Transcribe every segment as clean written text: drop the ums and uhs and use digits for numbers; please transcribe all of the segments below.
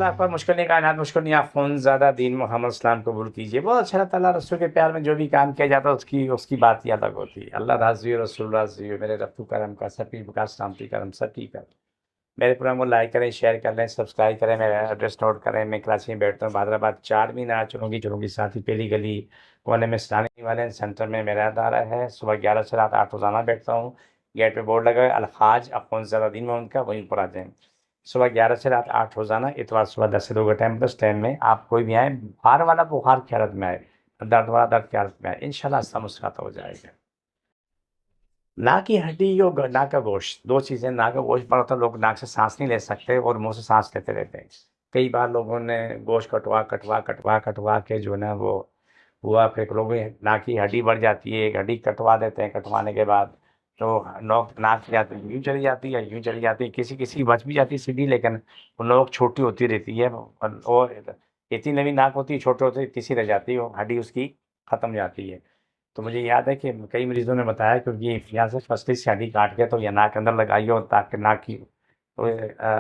ताला पर मुश्किल नहीं, कायनात मुश्किल नहीं, आप फ़ौन ज़्यादा दीन मोहम्मद सलाम कबूल कीजिए। बहुत अच्छा, अल्लाह ताला रसूल के प्यार में जो भी काम किया जाता है उसकी उसकी बात ही अलग होती है। अल्लाह राज़ी हो, रसूल राज़ी हो, मेरे रफ़्फ़ू करम का, सफ़ी विकास शांति करम सभी का। मेरे प्रोग्राम को लाइक करें, शेयर कर लें, सब्सक्राइब करें, मेरा एड्रेस नोट करें। मैं कराची में बैठता हूँ, हैदराबाद 4 मीनार, चुरंगी साथ ही पहली गली कोने में सलानी वाले सेंटर में मेरा अदारा है। सुबह 11 से रात 8 रोज़ाना बैठता हूँ। गेट पे बोर्ड लगा है अलहाज अफ़्फ़ाज़ुद्दीन में उनका, वहीं पर आ जाएँ। सुबह 11 से रात 8 रोज़ाना, इतवार सुबह 10 से 2 का टाइम, उस टाइम में आप कोई भी आएँ, बुखार वाला बुखार की हालत में आए, दर्द वाला दर्द की हालत में आए, इंशाल्लाह सब मुस्कुराता हो जाएगा। नाक की हड्डी और नाक का गोश्त, 2 चीज़ें। नाक का गोश्त बड़ा होता है, लोग नाक से साँस नहीं ले सकते और मुँह से साँस लेते रहते हैं। कई बार लोगों ने गोश्त कटवा के जो है ना वो हुआ, फिर लोगों की नाक की हड्डी बढ़ जाती है, हड्डी कटवा देते हैं, कटवाने के बाद तो नोक नाक जाती यूँ चली जाती है, यूँ चली जाती है, किसी-किसी की बच भी जाती है सीधी, लेकिन वो नोक छोटी होती रहती है और इतनी लंबी नाक होती है, छोटी होती है, तीसरी रह जाती है, वो हड्डी उसकी खत्म हो जाती है। तो मुझे याद है कि कई मरीज़ों ने बताया क्योंकि यहाँ से फसली से हड्डी काट के तो ये नाक के अंदर लगाइए और ताकि नाक की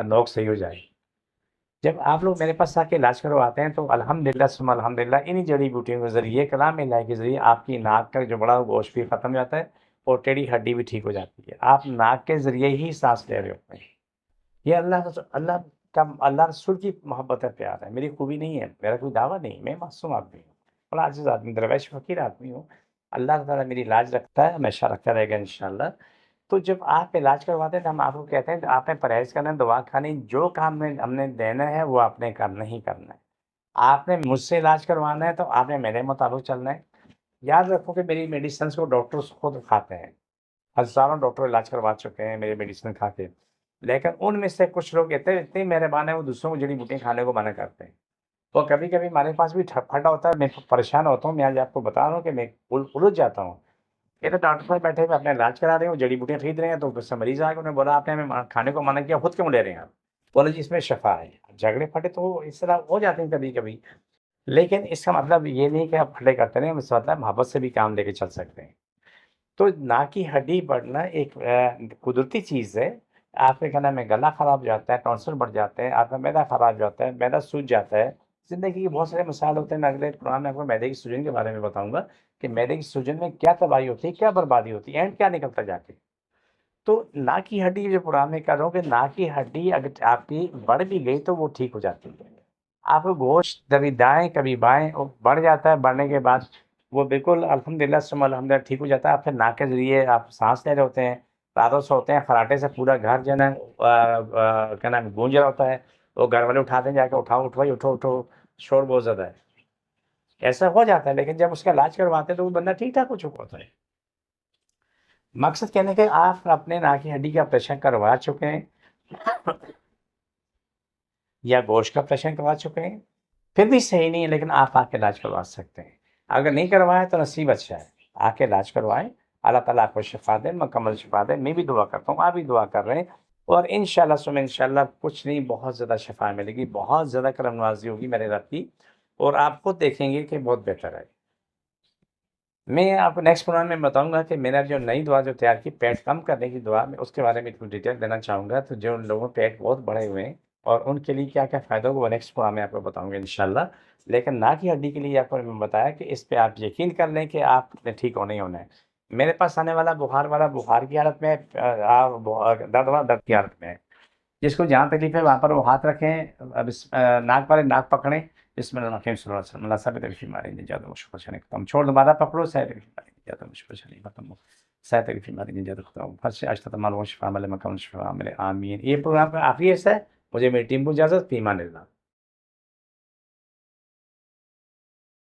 नोक सही हो जाए। जब आप लोग मेरे पास आके इलाज करवाते हैं तो अल्हम्दुलिल्लाह सुम्मा अल्हम्दुलिल्लाह इन्हीं जड़ी-बूटियों के ज़रिए, कलाम-ए-इलाही के ज़रिए आपकी नाक का जो बड़ा गोश्त भी ख़त्म हो जाता है और टेढ़ी हड्डी भी ठीक हो जाती है। आप नाक के ज़रिए ही साँस ले रहे होते हैं। ये अल्लाह रसूल की मोहब्बत है, प्यार है, मेरी खूबी नहीं है, मेरा कोई दावा नहीं, मैं मासूम आदमी हूँ, बड़ा आजिज़ आदमी, दरवेश फ़कीर आदमी हूँ। अल्लाह ताला मेरी लाज रखता है, हमेशा रखता रहेगा इंशाअल्लाह। तो जब आप इलाज करवाते हैं तो हम आपको कहते हैं आपने परहेज़ करना है, दवा खानी, जो काम में हमने देना है वो आपने करना ही करना है। आपने मुझसे इलाज करवाना है तो आपने मेरे मुताबिक चलना है। याद रखो कि मेरी मेडिसिन्स को डॉक्टर्स खुद खाते हैं। हज़ारों डॉक्टर इलाज करवा चुके हैं मेरी मेडिसिन खा के। लेकिन उनमें से कुछ लोग इतने मेहरबान हैं, वो दूसरों को जड़ी-बूटियाँ खाने को मना करते हैं। और कभी-कभी हमारे पास भी फटा होता है, मैं परेशान होता हूँ, मैं आज आपको बता रहा हूँ कि मैं उलझ जाता हूँ। ये तो डॉक्टर साहब बैठे हुए अपना इलाज करा रहे हैं, वो जड़ी-बूटियाँ खरीद रहे हैं, तो उससे मरीज़ आ गए, उन्होंने बोला आपने हमें खाने को मना किया, खुद क्यों ले रहे हैं आप? बोले जी इसमें शफ़ा है। झगड़े-फटे तो इस तरह हो जाते हैं कभी-कभी, लेकिन इसका मतलब ये नहीं कि आप फटे करते रहें, इसका मतलब मोहब्बत से भी काम लेके चल सकते हैं। तो नाक की हड्डी बढ़ना एक कुदरती चीज़ है। आपके क्या नाम है, गला ख़राब हो जाता है, टॉन्सिल बढ़ जाते हैं, आपका मैदा ख़राब हो जाता है, मैदा सूज जाता है। ज़िंदगी के बहुत सारे मसाइल होते हैं। मैं अगले प्रोग्राम में आपको मैदे की सूजन के बारे में बताऊँगा कि मैदे की सूजन में क्या तबाही होती है, क्या बर्बादी होती है, एंड क्या निकलता है जाके। तो नाक की हड्डी जो प्रोग्राम में कर रहा हूँ कि नाक की हड्डी अगर आपकी बढ़ भी गई तो वो ठीक हो जाती है। आपका गोश्त कभी दाएँ, कभी बाएँ वो बढ़ जाता है, बढ़ने के बाद वो बिल्कुल अल्हम्दुलिल्लाह सुम्मा अल्हम्दुलिल्लाह ठीक हो जाता है। आप फिर नाक के ज़रिए आप साँस ले रहे होते हैं, रातों सोते हैं, खर्राटे से पूरा घर जो है ना क्या नाम है गूंज रहा होता है। वो घर वाले उठाते हैं जाके, उठाओ, उठो भाई उठो, उठो, शोर बहुत ज़्यादा है। ऐसा हो जाता है, लेकिन जब उसका इलाज करवाते हैं तो वो बंदा ठीक-ठाक हो चुका होता है। मकसद कहने का आप अपने नाक की हड्डी का ऑपरेशन करवा चुके हैं या गोश्त का ऑपरेशन करवा चुके हैं, फिर भी सही नहीं है, लेकिन आप आके इलाज करवा सकते हैं। अगर नहीं करवाया तो नसीब अच्छा है, आके इलाज करवाएँ, अल्लाह ताला आपको शिफ़ा दे, मुकम्मल शिफ़ा दे। मैं भी दुआ करता हूँ, आप भी दुआ कर रहे हैं और इंशाअल्लाह सुम्मा इंशाअल्लाह कुछ नहीं, बहुत ज़्यादा शिफ़ा मिलेगी, बहुत ज़्यादा करम नवाज़ी होगी मेरे रब की और आप खुद देखेंगे कि बहुत बेहतर है। मैं आपको नेक्स्ट प्रोग्राम में बताऊँगा कि मैंने जो नई दवा जो तैयार की पेट कम करने की दवा, मैं उसके बारे में थोड़ी डिटेल देना चाहूँगा। तो जो लोगों के पेट बहुत बढ़े हुए हैं और उनके लिए क्या-क्या फ़ायदा होगा वो नेक्स्ट प्रोग्राम में आपको बताऊँगा इंशाअल्लाह। लेकिन नाक की हड्डी के लिए आपको मैंने बताया कि इस पे आप यकीन कर लें कि आपने ठीक होना ही होना है। मेरे पास आने वाला बुखार की हालत में है, दर्द वाला दर्द की हालत में है। जिसको जहाँ तकलीफ़ है वहाँ पर वो हाथ रखें, नाक वाले नाक पकड़ें, बिस्मिल्लाह बीमारी निजात मुश्किल से खत्म, छोड़ दोबारा पकड़ो, सह बीमारी निजात मुश्किल से खत्म हो, सह बीमारी निजात खत्म, फर्ज से अशतत मालूम शिफा मिले, मकान शिफा मिले, आमीन। ये प्रोग्राम का आखिरी हिस्सा है, मुझे मेरी टीम को इजाज़त, फ़ी अमान अल्लाह।